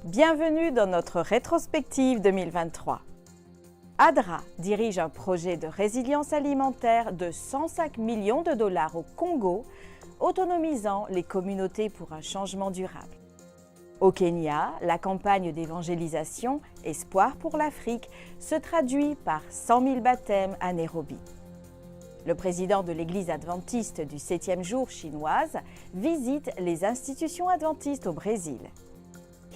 Bienvenue dans notre rétrospective 2023. ADRA dirige un projet de résilience alimentaire de 105 millions de dollars au Congo, autonomisant les communautés pour un changement durable. Au Kenya, la campagne d'évangélisation « Espoir pour l'Afrique » se traduit par 100 000 baptêmes à Nairobi. Le président de l'Église adventiste du 7e jour chinoise visite les institutions adventistes au Brésil.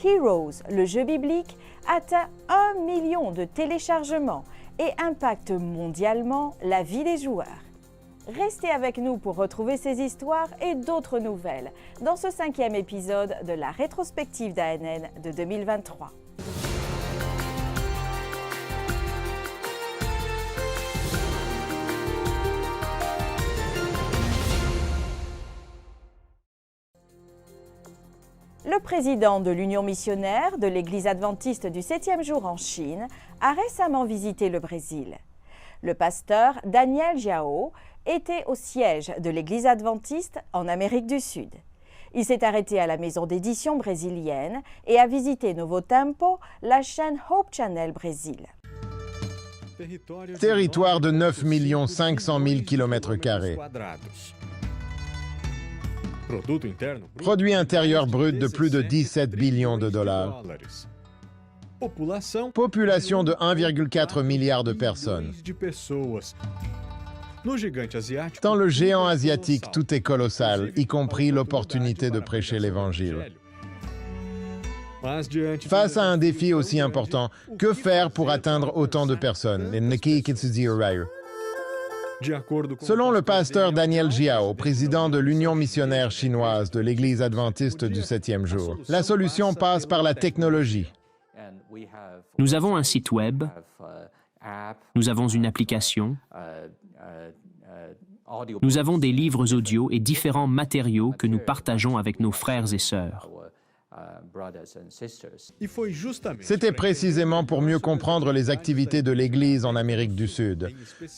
Heroes, le jeu biblique, atteint 1 million de téléchargements et impacte mondialement la vie des joueurs. Restez avec nous pour retrouver ces histoires et d'autres nouvelles dans ce 5e épisode de la rétrospective d'ANN de 2023. Le président de l'Union missionnaire de l'Église adventiste du 7e jour en Chine a récemment visité le Brésil. Le pasteur Daniel Jiao était au siège de l'Église adventiste en Amérique du Sud. Il s'est arrêté à la maison d'édition brésilienne et a visité Novo Tempo, la chaîne Hope Channel Brésil. Territoire de 9 500 000 km². Produit intérieur brut de plus de 17 billions de dollars. Population de 1,4 milliard de personnes. Dans le géant asiatique, tout est colossal, y compris l'opportunité de prêcher l'Évangile. Face à un défi aussi important, que faire pour atteindre autant de personnes? Selon le pasteur Daniel Jiao, président de l'Union missionnaire chinoise de l'Église adventiste du 7e jour, la solution passe par la technologie. Nous avons un site web, nous avons une application, nous avons des livres audio et différents matériaux que nous partageons avec nos frères et sœurs. C'était précisément pour mieux comprendre les activités de l'Église en Amérique du Sud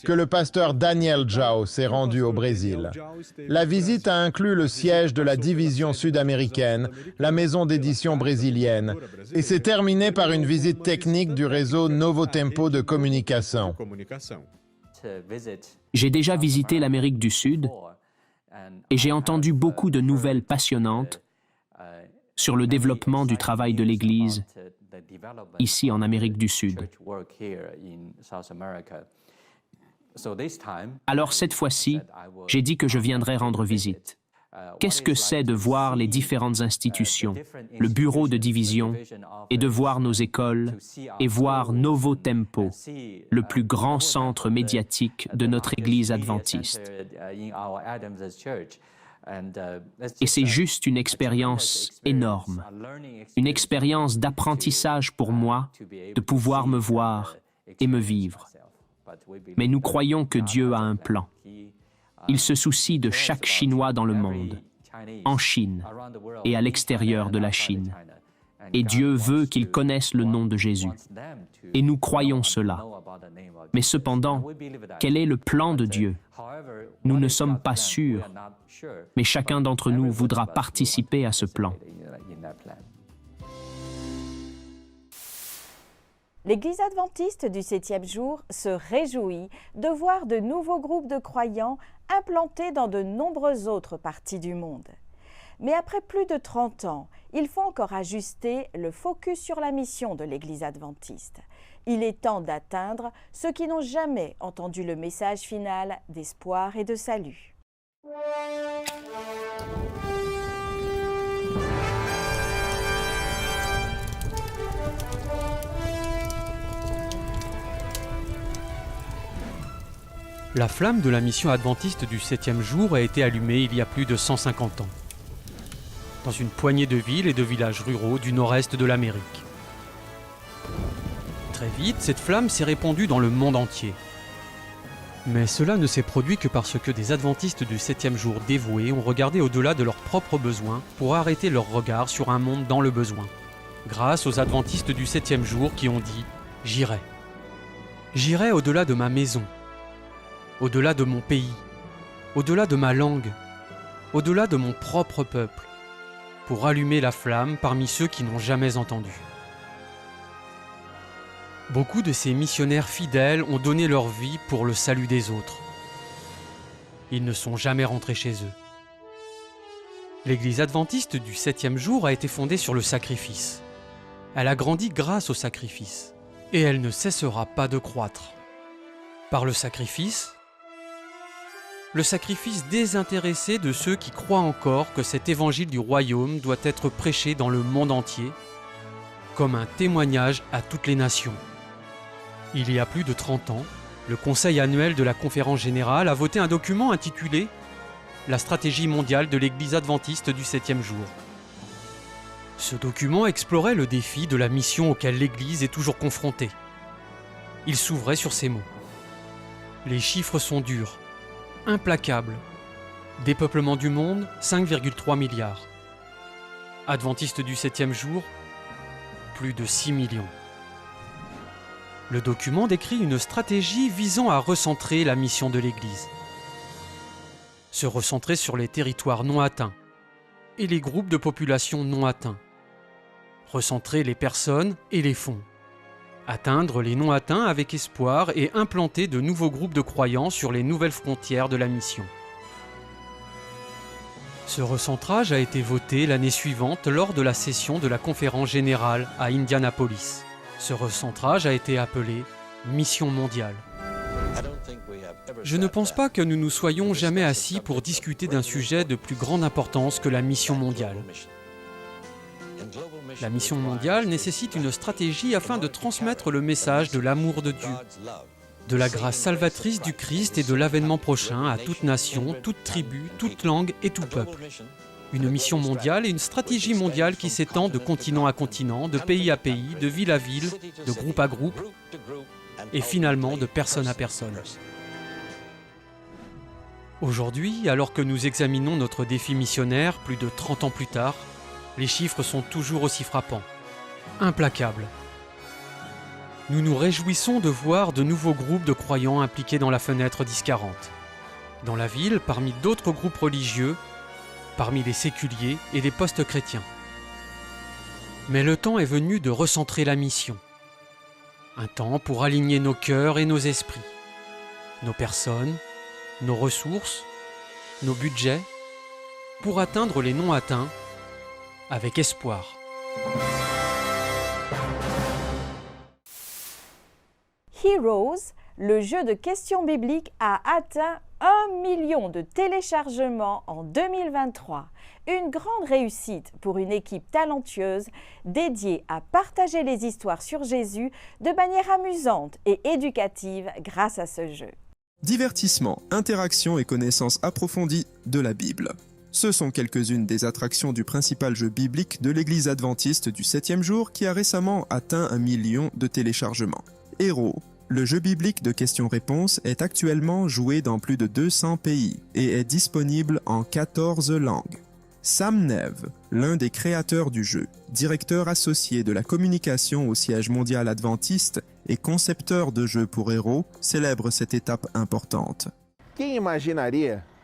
que le pasteur Daniel Jiao s'est rendu au Brésil. La visite a inclus le siège de la division sud-américaine, la maison d'édition brésilienne, et s'est terminée par une visite technique du réseau Novo Tempo de communication. J'ai déjà visité l'Amérique du Sud et j'ai entendu beaucoup de nouvelles passionnantes sur le développement du travail de l'Église ici en Amérique du Sud. Alors cette fois-ci, j'ai dit que je viendrais rendre visite. Qu'est-ce que c'est de voir les différentes institutions, le bureau de division, et de voir nos écoles, et voir Novo Tempo, le plus grand centre médiatique de notre Église adventiste. Et c'est juste une expérience énorme, une expérience d'apprentissage pour moi, de pouvoir me voir et me vivre. Mais nous croyons que Dieu a un plan. Il se soucie de chaque Chinois dans le monde, en Chine et à l'extérieur de la Chine. Et Dieu veut qu'ils connaissent le nom de Jésus. Et nous croyons cela. Mais cependant, quel est le plan de Dieu? Nous ne sommes pas sûrs, mais chacun d'entre nous voudra participer à ce plan. L'Église adventiste du 7e jour se réjouit de voir de nouveaux groupes de croyants implantés dans de nombreuses autres parties du monde. Mais après plus de 30 ans, il faut encore ajuster le focus sur la mission de l'Église adventiste. Il est temps d'atteindre ceux qui n'ont jamais entendu le message final d'espoir et de salut. La flamme de la mission adventiste du 7e jour a été allumée il y a plus de 150 ans, dans une poignée de villes et de villages ruraux du nord-est de l'Amérique. Très vite, cette flamme s'est répandue dans le monde entier. Mais cela ne s'est produit que parce que des adventistes du 7e jour dévoués ont regardé au-delà de leurs propres besoins pour arrêter leur regard sur un monde dans le besoin. Grâce aux adventistes du 7e jour qui ont dit « J'irai. J'irai au-delà de ma maison, au-delà de mon pays, au-delà de ma langue, au-delà de mon propre peuple. pour allumer la flamme parmi ceux qui n'ont jamais entendu. Beaucoup de ces missionnaires fidèles ont donné leur vie pour le salut des autres. Ils ne sont jamais rentrés chez eux. L'Église adventiste du 7e jour a été fondée sur le sacrifice. Elle a grandi grâce au sacrifice. Et elle ne cessera pas de croître. Par le sacrifice désintéressé de ceux qui croient encore que cet évangile du royaume doit être prêché dans le monde entier, comme un témoignage à toutes les nations. Il y a plus de 30 ans, le Conseil annuel de la Conférence générale a voté un document intitulé « La stratégie mondiale de l'Église adventiste du 7e jour ». Ce document explorait le défi de la mission auquel l'Église est toujours confrontée. Il s'ouvrait sur ces mots. Les chiffres sont durs, implacables. Dépeuplement du monde, 5,3 milliards. Adventistes du 7e jour, plus de 6 millions. Le document décrit une stratégie visant à recentrer la mission de l'Église. Se recentrer sur les territoires non atteints et les groupes de population non atteints. Recentrer les personnes et les fonds. Atteindre les non atteints avec espoir et implanter de nouveaux groupes de croyants sur les nouvelles frontières de la mission. Ce recentrage a été voté l'année suivante lors de la session de la conférence générale à Indianapolis. Ce recentrage a été appelé Mission mondiale. Je ne pense pas que nous nous soyons jamais assis pour discuter d'un sujet de plus grande importance que la mission mondiale. La mission mondiale nécessite une stratégie afin de transmettre le message de l'amour de Dieu, de la grâce salvatrice du Christ et de l'avènement prochain à toute nation, toute tribu, toute langue et tout peuple. Une mission mondiale est une stratégie mondiale qui s'étend de continent à continent, de pays à pays, de ville à ville, de groupe à groupe et finalement de personne à personne. Aujourd'hui, alors que nous examinons notre défi missionnaire, plus de 30 ans plus tard, les chiffres sont toujours aussi frappants, implacables. Nous nous réjouissons de voir de nouveaux groupes de croyants impliqués dans la fenêtre 10-40. Dans la ville, parmi d'autres groupes religieux, parmi les séculiers et les post-chrétiens. Mais le temps est venu de recentrer la mission. Un temps pour aligner nos cœurs et nos esprits, nos personnes, nos ressources, nos budgets, pour atteindre les non atteints avec espoir. Heroes, le jeu de questions bibliques, a atteint 1 million de téléchargements en 2023. Une grande réussite pour une équipe talentueuse dédiée à partager les histoires sur Jésus de manière amusante et éducative grâce à ce jeu. Divertissement, interaction et connaissance approfondie de la Bible. Ce sont quelques-unes des attractions du principal jeu biblique de l'Église adventiste du 7e jour qui a récemment atteint 1 million de téléchargements. Héros, le jeu biblique de questions-réponses est actuellement joué dans plus de 200 pays et est disponible en 14 langues. Sam Neve, l'un des créateurs du jeu, directeur associé de la communication au siège mondial adventiste et concepteur de jeux pour héros, célèbre cette étape importante.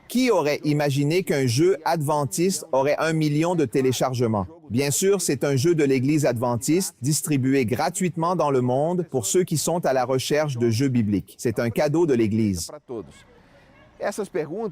Qui aurait imaginé qu'un jeu adventiste aurait 1 million de téléchargements? Bien sûr, c'est un jeu de l'Église adventiste distribué gratuitement dans le monde pour ceux qui sont à la recherche de jeux bibliques. C'est un cadeau de l'Église.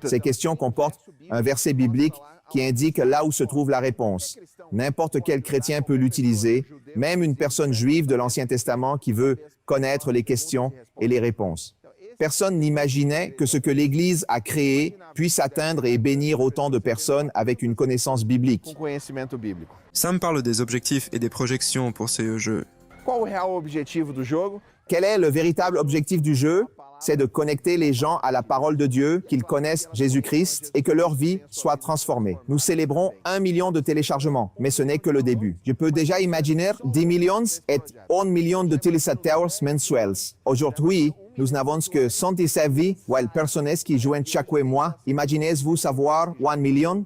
Ces questions comportent un verset biblique qui indique là où se trouve la réponse. N'importe quel chrétien peut l'utiliser, même une personne juive de l'Ancien Testament qui veut connaître les questions et les réponses. Personne n'imaginait que ce que l'Église a créé puisse atteindre et bénir autant de personnes avec une connaissance biblique. Sam parle des objectifs et des projections pour ce jeu. Quel est le véritable objectif du jeu? C'est de connecter les gens à la parole de Dieu, qu'ils connaissent Jésus-Christ et que leur vie soit transformée. Nous célébrons 1 million de téléchargements, mais ce n'est que le début. Je peux déjà imaginer 10 millions et 1 million de téléspectateurs mensuels. Aujourd'hui, nous n'avons que 117 personnes qui jouent chaque mois. Imaginez-vous savoir 1 million?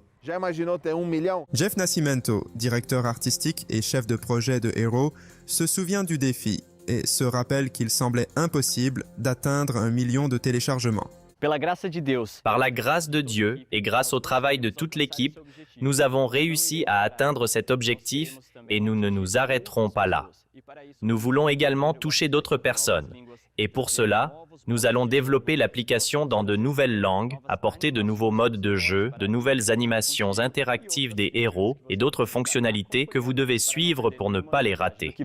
Jeff Nascimento, directeur artistique et chef de projet de Hero, se souvient du défi et se rappelle qu'il semblait impossible d'atteindre 1 million de téléchargements. Par la grâce de Dieu et grâce au travail de toute l'équipe, nous avons réussi à atteindre cet objectif et nous ne nous arrêterons pas là. Nous voulons également toucher d'autres personnes et pour cela, nous allons développer l'application dans de nouvelles langues, apporter de nouveaux modes de jeu, de nouvelles animations interactives des héros et d'autres fonctionnalités que vous devez suivre pour ne pas les rater.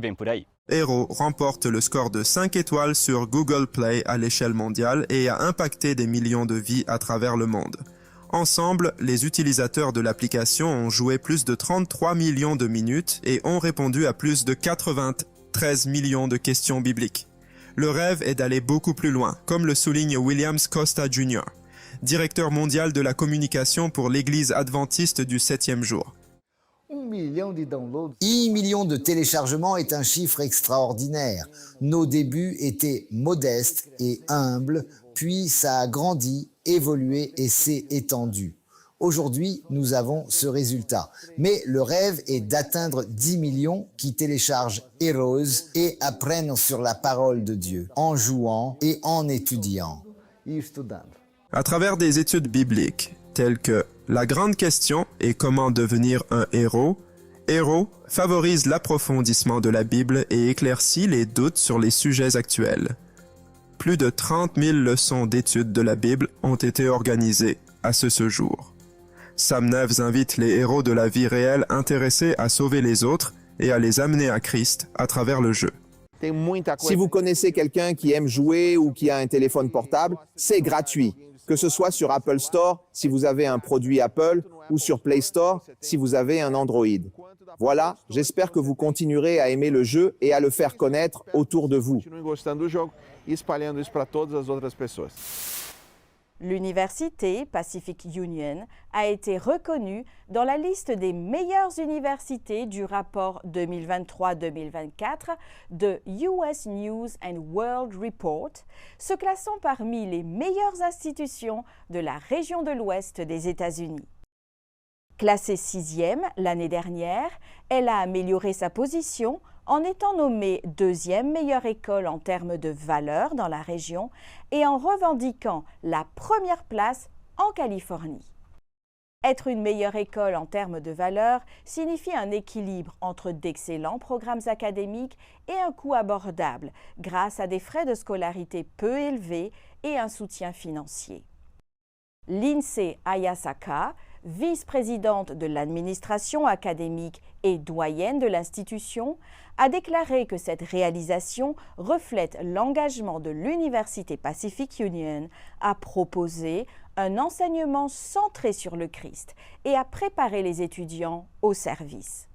Hero remporte le score de 5 étoiles sur Google Play à l'échelle mondiale et a impacté des millions de vies à travers le monde. Ensemble, les utilisateurs de l'application ont joué plus de 33 millions de minutes et ont répondu à plus de 93 millions de questions bibliques. Le rêve est d'aller beaucoup plus loin, comme le souligne Williams Costa Jr., directeur mondial de la communication pour l'Église adventiste du 7e jour. 1 million de téléchargements est un chiffre extraordinaire. Nos débuts étaient modestes et humbles, puis ça a grandi, évolué et s'est étendu. Aujourd'hui, nous avons ce résultat. Mais le rêve est d'atteindre 10 millions qui téléchargent Heroes et apprennent sur la parole de Dieu, en jouant et en étudiant. À travers des études bibliques, telles que La grande question et comment devenir un héros, Hero favorise l'approfondissement de la Bible et éclaircit les doutes sur les sujets actuels. Plus de 30 000 leçons d'études de la Bible ont été organisées à ce jour. Sam Neves invite les héros de la vie réelle intéressés à sauver les autres et à les amener à Christ à travers le jeu. Si vous connaissez quelqu'un qui aime jouer ou qui a un téléphone portable, c'est gratuit. Que ce soit sur Apple Store, si vous avez un produit Apple, ou sur Play Store, si vous avez un Android. Voilà, j'espère que vous continuerez à aimer le jeu et à le faire connaître autour de vous. L'université Pacific Union a été reconnue dans la liste des meilleures universités du rapport 2023-2024 de US News and World Report, se classant parmi les meilleures institutions de la région de l'Ouest des États-Unis. Classée 6e l'année dernière, elle a amélioré sa position en étant nommée 2e meilleure école en termes de valeur dans la région et en revendiquant la première place en Californie. Être une meilleure école en termes de valeur signifie un équilibre entre d'excellents programmes académiques et un coût abordable grâce à des frais de scolarité peu élevés et un soutien financier. Lindsay Ayasaka, vice-présidente de l'administration académique et doyenne de l'institution, a déclaré que cette réalisation reflète l'engagement de l'Université Pacific Union à proposer un enseignement centré sur le Christ et à préparer les étudiants au service.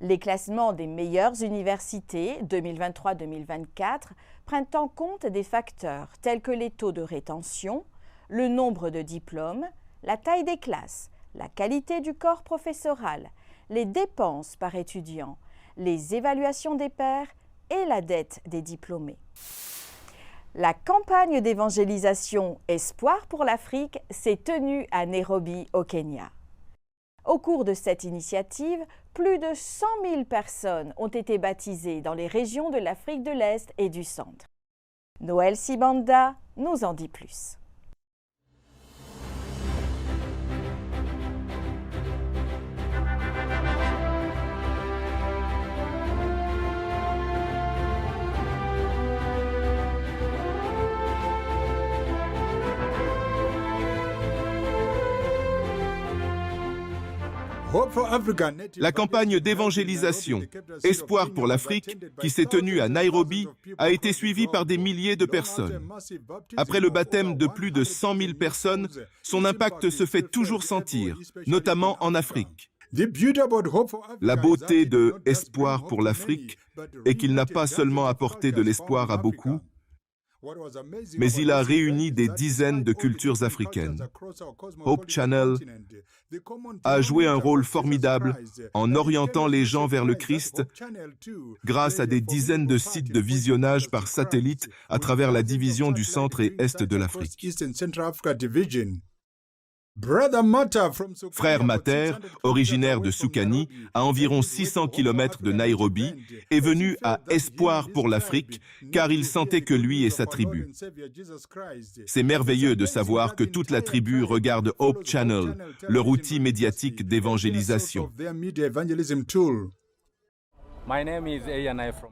Les classements des meilleures universités 2023-2024 prennent en compte des facteurs tels que les taux de rétention, le nombre de diplômes, la taille des classes, la qualité du corps professoral, les dépenses par étudiant, les évaluations des pairs et la dette des diplômés. La campagne d'évangélisation Espoir pour l'Afrique s'est tenue à Nairobi, au Kenya. Au cours de cette initiative, plus de 100 000 personnes ont été baptisées dans les régions de l'Afrique de l'Est et du Centre. Noël Sibanda nous en dit plus. La campagne d'évangélisation Espoir pour l'Afrique, qui s'est tenue à Nairobi, a été suivie par des milliers de personnes. Après le baptême de plus de 100 000 personnes, son impact se fait toujours sentir, notamment en Afrique. La beauté de Espoir pour l'Afrique est qu'il n'a pas seulement apporté de l'espoir à beaucoup, mais il a réuni des dizaines de cultures africaines. Hope Channel a joué un rôle formidable en orientant les gens vers le Christ grâce à des dizaines de sites de visionnage par satellite à travers la division du centre et est de l'Afrique. Frère Mater, originaire de Soukani, à environ 600 km de Nairobi, est venu à Espoir pour l'Afrique, car il sentait que lui et sa tribu. C'est merveilleux de savoir que toute la tribu regarde Hope Channel, leur outil médiatique d'évangélisation.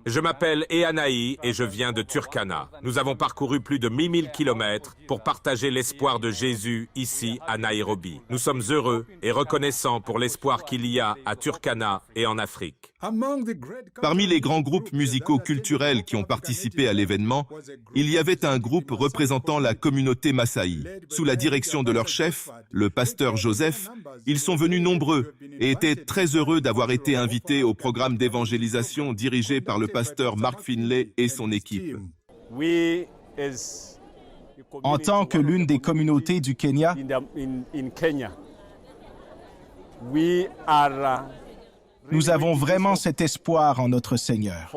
Je m'appelle Eanaï et je viens de Turkana. Nous avons parcouru plus de 1000 kilomètres pour partager l'espoir de Jésus ici à Nairobi. Nous sommes heureux et reconnaissants pour l'espoir qu'il y a à Turkana et en Afrique. Parmi les grands groupes musicaux culturels qui ont participé à l'événement, il y avait un groupe représentant la communauté Maasai. Sous la direction de leur chef, le pasteur Joseph, ils sont venus nombreux et étaient très heureux d'avoir été invités au programme d'évangélisation dirigé par le pasteur Mark Finlay et son équipe. En tant que l'une des communautés du Kenya, nous avons vraiment cet espoir en notre Seigneur.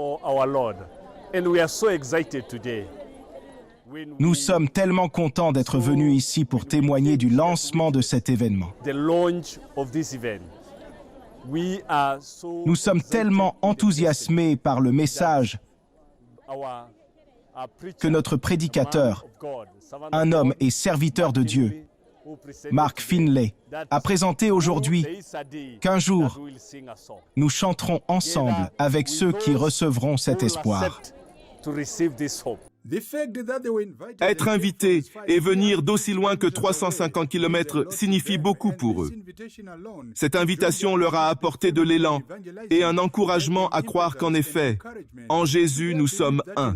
Nous sommes tellement contents d'être venus ici pour témoigner du lancement de cet événement. Nous sommes tellement enthousiasmés par le message que notre prédicateur, un homme et serviteur de Dieu, Mark Finlay, a présenté aujourd'hui qu'un jour, nous chanterons ensemble avec ceux qui recevront cet espoir. Être invité et venir d'aussi loin que 350 km signifie beaucoup pour eux. Cette invitation leur a apporté de l'élan et un encouragement à croire qu'en effet, en Jésus, nous sommes un.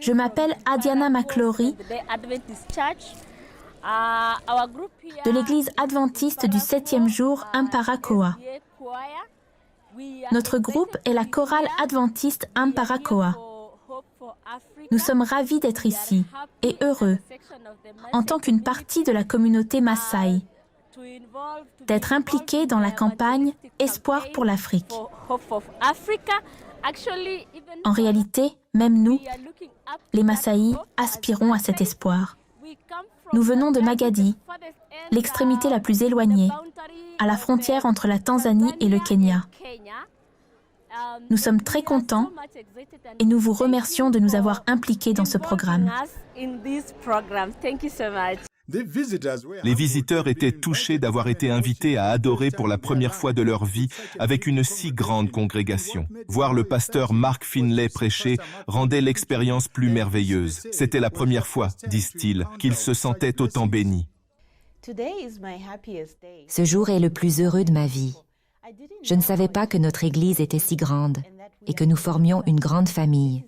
Je m'appelle Adiana McClory de l'église adventiste du 7e jour Amparakoa. Notre groupe est la chorale adventiste Amparakoa. Nous sommes ravis d'être ici et heureux, en tant qu'une partie de la communauté Maasai, d'être impliqués dans la campagne Espoir pour l'Afrique. En réalité, même nous, les Maasai, aspirons à cet espoir. Nous venons de Magadi, l'extrémité la plus éloignée, à la frontière entre la Tanzanie et le Kenya. Nous sommes très contents et nous vous remercions de nous avoir impliqués dans ce programme. Les visiteurs étaient touchés d'avoir été invités à adorer pour la première fois de leur vie avec une si grande congrégation. Voir le pasteur Mark Finlay prêcher rendait l'expérience plus merveilleuse. C'était la première fois, disent-ils, qu'ils se sentaient autant bénis. Ce jour est le plus heureux de ma vie. Je ne savais pas que notre Église était si grande et que nous formions une grande famille.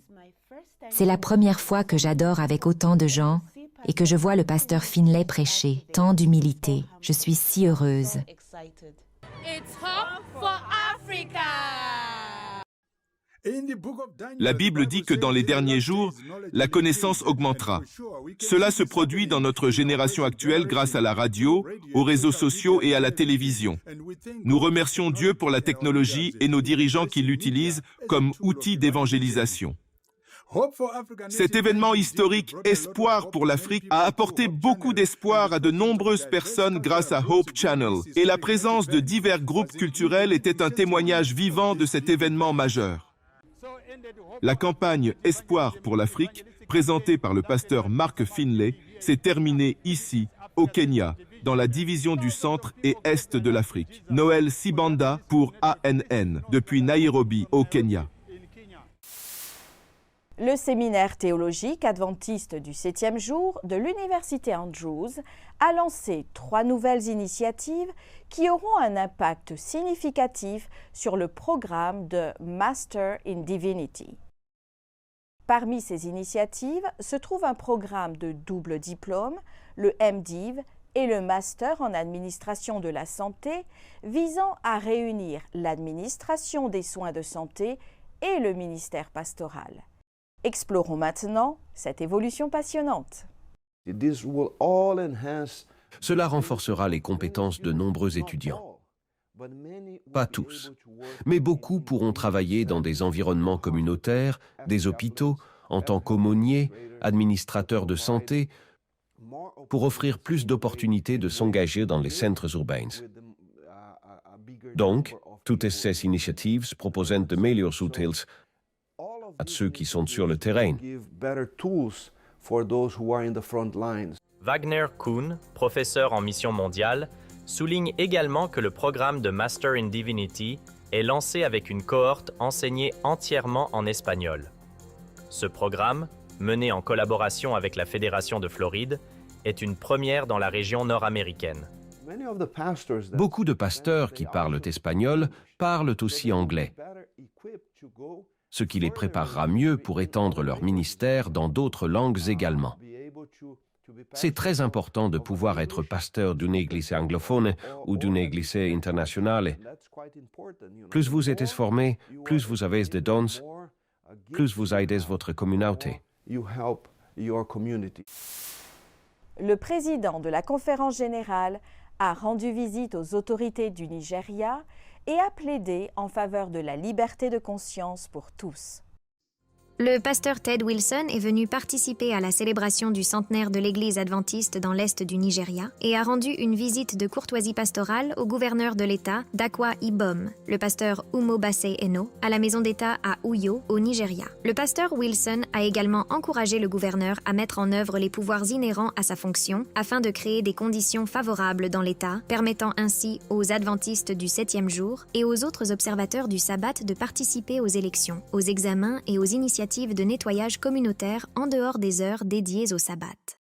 C'est la première fois que j'adore avec autant de gens et que je vois le pasteur Finlay prêcher. Tant d'humilité. Je suis si heureuse. La Bible dit que dans les derniers jours, la connaissance augmentera. Cela se produit dans notre génération actuelle grâce à la radio, aux réseaux sociaux et à la télévision. Nous remercions Dieu pour la technologie et nos dirigeants qui l'utilisent comme outil d'évangélisation. Cet événement historique, Espoir pour l'Afrique, a apporté beaucoup d'espoir à de nombreuses personnes grâce à Hope Channel, et la présence de divers groupes culturels était un témoignage vivant de cet événement majeur. La campagne Espoir pour l'Afrique, présentée par le pasteur Mark Finlay, s'est terminée ici, au Kenya, dans la division du centre et est de l'Afrique. Noël Sibanda pour ANN, depuis Nairobi, au Kenya. Le séminaire théologique adventiste du 7e jour de l'Université Andrews a lancé 3 nouvelles initiatives qui auront un impact significatif sur le programme de Master in Divinity. Parmi ces initiatives se trouve un programme de double diplôme, le MDiv et le Master en administration de la santé, visant à réunir l'administration des soins de santé et le ministère pastoral. Explorons maintenant cette évolution passionnante. Cela renforcera les compétences de nombreux étudiants. Pas tous, mais beaucoup pourront travailler dans des environnements communautaires, des hôpitaux, en tant qu'aumônier, administrateur de santé, pour offrir plus d'opportunités de s'engager dans les centres urbains. Donc, toutes ces initiatives proposent de meilleurs outils à ceux qui sont sur le terrain. Wagner Kuhn, professeur en mission mondiale, souligne également que le programme de Master in Divinity est lancé avec une cohorte enseignée entièrement en espagnol. Ce programme, mené en collaboration avec la Fédération de Floride, est une première dans la région nord-américaine. Beaucoup de pasteurs qui parlent espagnol parlent aussi anglais, ce qui les préparera mieux pour étendre leur ministère dans d'autres langues également. C'est très important de pouvoir être pasteur d'une église anglophone ou d'une église internationale. Plus vous êtes formé, plus vous avez de dons, plus vous aidez votre communauté. Le président de la conférence générale a rendu visite aux autorités du Nigeria et a plaidé en faveur de la liberté de conscience pour tous. Le pasteur Ted Wilson est venu participer à la célébration du centenaire de l'Église adventiste dans l'est du Nigeria et a rendu une visite de courtoisie pastorale au gouverneur de l'État d'Akwa Ibom, le pasteur Umobase Eno, à la maison d'État à Uyo, au Nigeria. Le pasteur Wilson a également encouragé le gouverneur à mettre en œuvre les pouvoirs inhérents à sa fonction afin de créer des conditions favorables dans l'État, permettant ainsi aux adventistes du 7e jour et aux autres observateurs du sabbat de participer aux élections, aux examens et aux initiatives de nettoyage communautaire en dehors des heures dédiées au sabbat.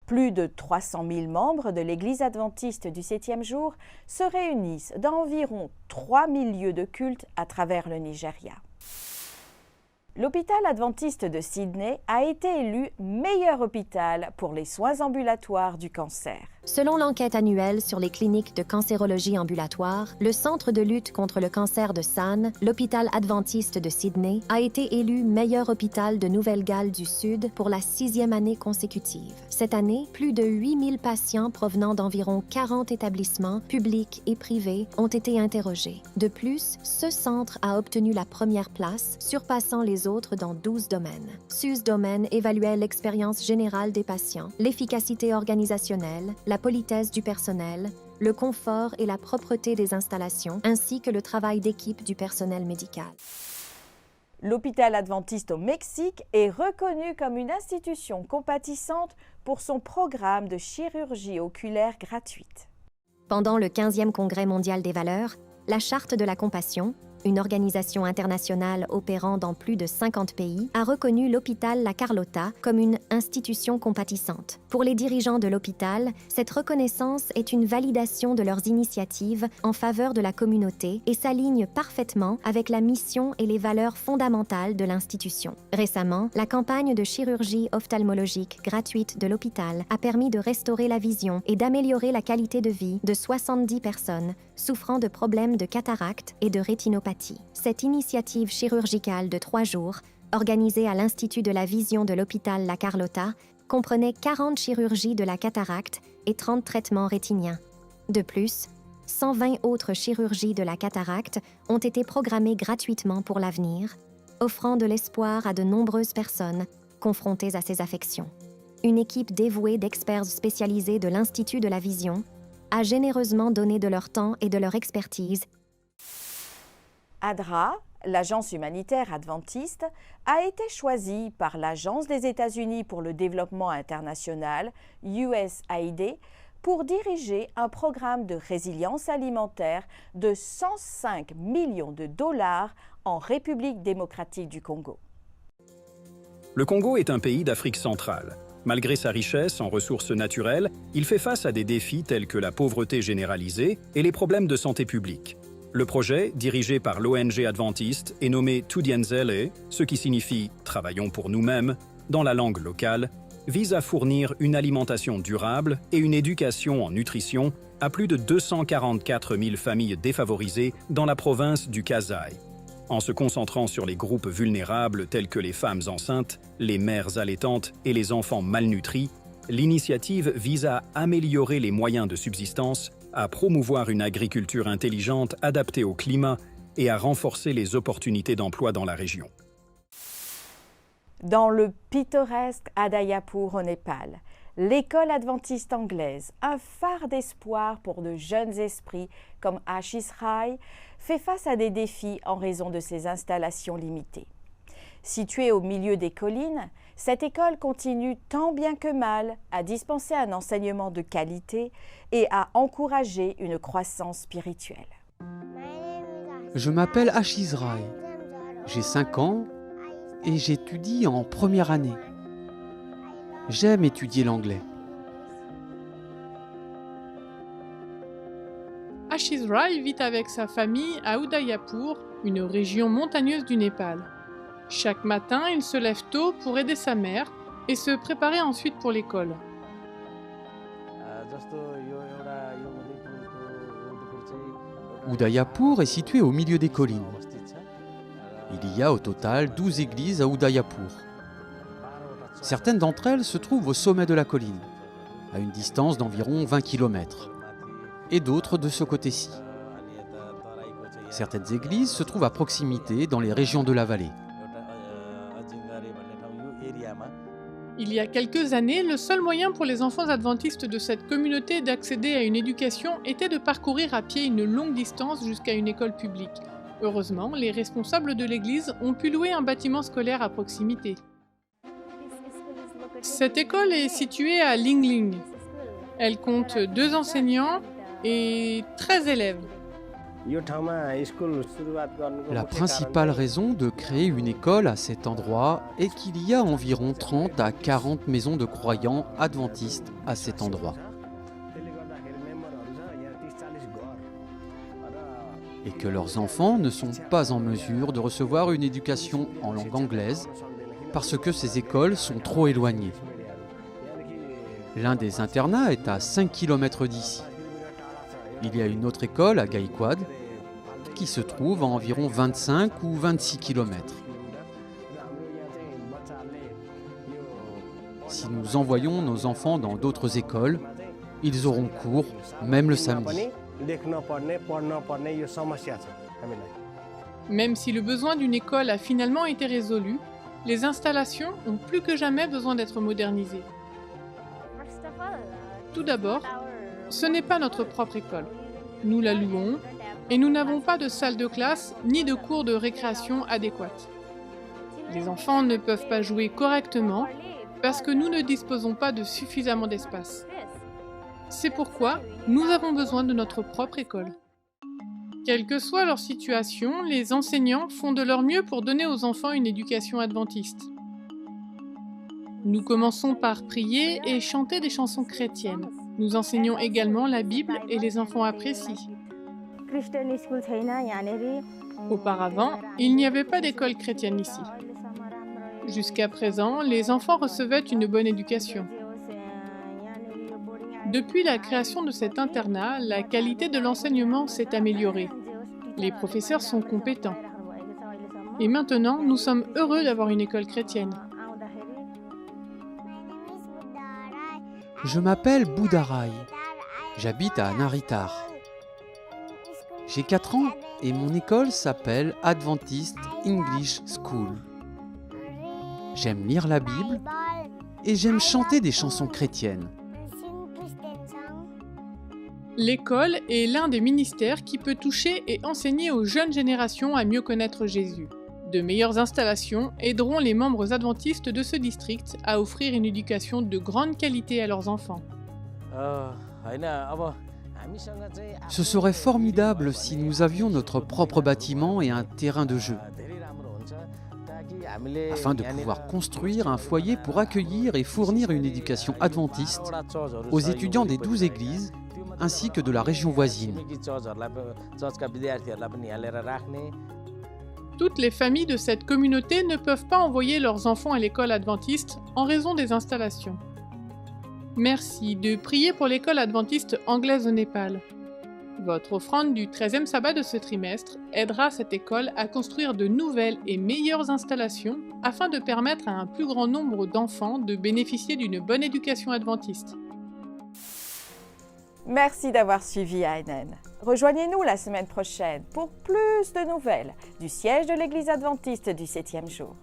Plus de 300 000 membres de l'Église adventiste du 7e jour se réunissent dans environ 3 000 lieux de culte à travers le Nigeria. L'hôpital adventiste de Sydney a été élu meilleur hôpital pour les soins ambulatoires du cancer. Selon l'enquête annuelle sur les cliniques de cancérologie ambulatoire, le Centre de lutte contre le cancer de San, l'hôpital adventiste de Sydney, a été élu meilleur hôpital de Nouvelle-Galles du Sud pour la 6e année consécutive. Cette année, plus de 8000 patients provenant d'environ 40 établissements, publics et privés, ont été interrogés. De plus, ce centre a obtenu la première place, surpassant les autres dans 12 domaines. SUS Domaine évaluait l'expérience générale des patients, l'efficacité organisationnelle, la politesse du personnel, le confort et la propreté des installations, ainsi que le travail d'équipe du personnel médical. L'hôpital adventiste au Mexique est reconnu comme une institution compatissante pour son programme de chirurgie oculaire gratuite. Pendant le 15e Congrès mondial des valeurs, la Charte de la compassion, une organisation internationale opérant dans plus de 50 pays, a reconnu l'hôpital La Carlota comme une institution compatissante. Pour les dirigeants de l'hôpital, cette reconnaissance est une validation de leurs initiatives en faveur de la communauté et s'aligne parfaitement avec la mission et les valeurs fondamentales de l'institution. Récemment, la campagne de chirurgie ophtalmologique gratuite de l'hôpital a permis de restaurer la vision et d'améliorer la qualité de vie de 70 personnes souffrant de problèmes de cataracte et de rétinopathie. Cette initiative chirurgicale de 3 jours, organisée à l'Institut de la vision de l'hôpital La Carlota, comprenait 40 chirurgies de la cataracte et 30 traitements rétiniens. De plus, 120 autres chirurgies de la cataracte ont été programmées gratuitement pour l'avenir, offrant de l'espoir à de nombreuses personnes confrontées à ces affections. Une équipe dévouée d'experts spécialisés de l'Institut de la vision a généreusement donné de leur temps et de leur expertise. ADRA, l'agence humanitaire adventiste, a été choisie par l'Agence des États-Unis pour le développement international, USAID, pour diriger un programme de résilience alimentaire de 105 millions de dollars en République démocratique du Congo. Le Congo est un pays d'Afrique centrale. Malgré sa richesse en ressources naturelles, il fait face à des défis tels que la pauvreté généralisée et les problèmes de santé publique. Le projet, dirigé par l'ONG adventiste, est nommé Tudianzele, ce qui signifie « travaillons pour nous-mêmes » dans la langue locale, vise à fournir une alimentation durable et une éducation en nutrition à plus de 244 000 familles défavorisées dans la province du Kasai. En se concentrant sur les groupes vulnérables tels que les femmes enceintes, les mères allaitantes et les enfants malnutris, l'initiative vise à améliorer les moyens de subsistance, à promouvoir une agriculture intelligente adaptée au climat et à renforcer les opportunités d'emploi dans la région. Dans le pittoresque Adayapur au Népal, l'école adventiste anglaise, un phare d'espoir pour de jeunes esprits comme Ashish Rai, fait face à des défis en raison de ses installations limitées. Située au milieu des collines, cette école continue tant bien que mal à dispenser un enseignement de qualité et à encourager une croissance spirituelle. Je m'appelle Ashish Rai. J'ai 5 ans et j'étudie en première année. J'aime étudier l'anglais. Ashish Rai vit avec sa famille à Udayapur, une région montagneuse du Népal. Chaque matin, il se lève tôt pour aider sa mère et se préparer ensuite pour l'école. Udayapur est situé au milieu des collines. Il y a au total 12 églises à Udayapur. Certaines d'entre elles se trouvent au sommet de la colline, à une distance d'environ 20 km, et d'autres de ce côté-ci. Certaines églises se trouvent à proximité dans les régions de la vallée. Il y a quelques années, le seul moyen pour les enfants adventistes de cette communauté d'accéder à une éducation était de parcourir à pied une longue distance jusqu'à une école publique. Heureusement, les responsables de l'église ont pu louer un bâtiment scolaire à proximité. Cette école est située à Lingling. Elle compte 2 enseignants et 13 élèves. La principale raison de créer une école à cet endroit est qu'il y a environ 30 à 40 maisons de croyants adventistes à cet endroit. Et que leurs enfants ne sont pas en mesure de recevoir une éducation en langue anglaise parce que ces écoles sont trop éloignées. L'un des internats est à 5 km d'ici. Il y a une autre école à Gaikwad qui se trouve à environ 25 ou 26 km. Si nous envoyons nos enfants dans d'autres écoles, ils auront cours, même le samedi. Même si le besoin d'une école a finalement été résolu, les installations ont plus que jamais besoin d'être modernisées. Tout d'abord, ce n'est pas notre propre école. Nous la louons et nous n'avons pas de salle de classe ni de cours de récréation adéquates. Les enfants ne peuvent pas jouer correctement parce que nous ne disposons pas de suffisamment d'espace. C'est pourquoi nous avons besoin de notre propre école. Quelle que soit leur situation, les enseignants font de leur mieux pour donner aux enfants une éducation adventiste. Nous commençons par prier et chanter des chansons chrétiennes. Nous enseignons également la Bible et les enfants apprécient. Auparavant, il n'y avait pas d'école chrétienne ici. Jusqu'à présent, les enfants recevaient une bonne éducation. Depuis la création de cet internat, la qualité de l'enseignement s'est améliorée. Les professeurs sont compétents. Et maintenant, nous sommes heureux d'avoir une école chrétienne. Je m'appelle Buddharai. J'habite à Naritar. J'ai 4 ans et mon école s'appelle Adventist English School. J'aime lire la Bible et j'aime chanter des chansons chrétiennes. L'école est l'un des ministères qui peut toucher et enseigner aux jeunes générations à mieux connaître Jésus. De meilleures installations aideront les membres adventistes de ce district à offrir une éducation de grande qualité à leurs enfants. Ce serait formidable si nous avions notre propre bâtiment et un terrain de jeu, afin de pouvoir construire un foyer pour accueillir et fournir une éducation adventiste aux étudiants des 12 églises ainsi que de la région voisine. Toutes les familles de cette communauté ne peuvent pas envoyer leurs enfants à l'école adventiste en raison des installations. Merci de prier pour l'école adventiste anglaise au Népal. Votre offrande du 13e sabbat de ce trimestre aidera cette école à construire de nouvelles et meilleures installations afin de permettre à un plus grand nombre d'enfants de bénéficier d'une bonne éducation adventiste. Merci d'avoir suivi ANN. Rejoignez-nous la semaine prochaine pour plus de nouvelles du siège de l'Église adventiste du 7e jour.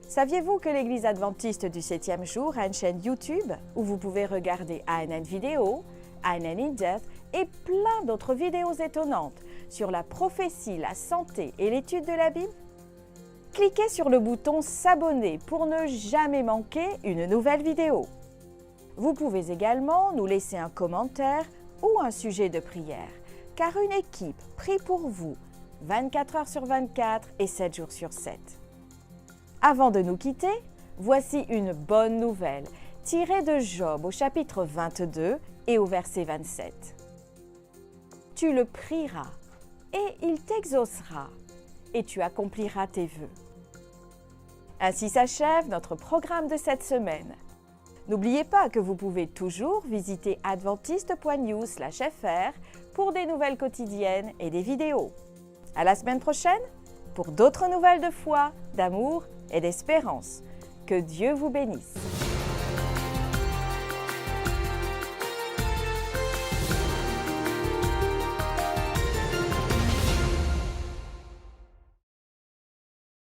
Saviez-vous que l'Église adventiste du 7e jour a une chaîne YouTube où vous pouvez regarder ANN Vidéo, ANN In-Depth et plein d'autres vidéos étonnantes sur la prophétie, la santé et l'étude de la Bible? Cliquez sur le bouton s'abonner pour ne jamais manquer une nouvelle vidéo. Vous pouvez également nous laisser un commentaire ou un sujet de prière, car une équipe prie pour vous 24 heures sur 24 et 7 jours sur 7. Avant de nous quitter, voici une bonne nouvelle tirée de Job au chapitre 22 et au verset 27. Tu le prieras et il t'exaucera et tu accompliras tes vœux. Ainsi s'achève notre programme de cette semaine. N'oubliez pas que vous pouvez toujours visiter adventiste.news/fr pour des nouvelles quotidiennes et des vidéos. À la semaine prochaine pour d'autres nouvelles de foi, d'amour et d'espérance. Que Dieu vous bénisse.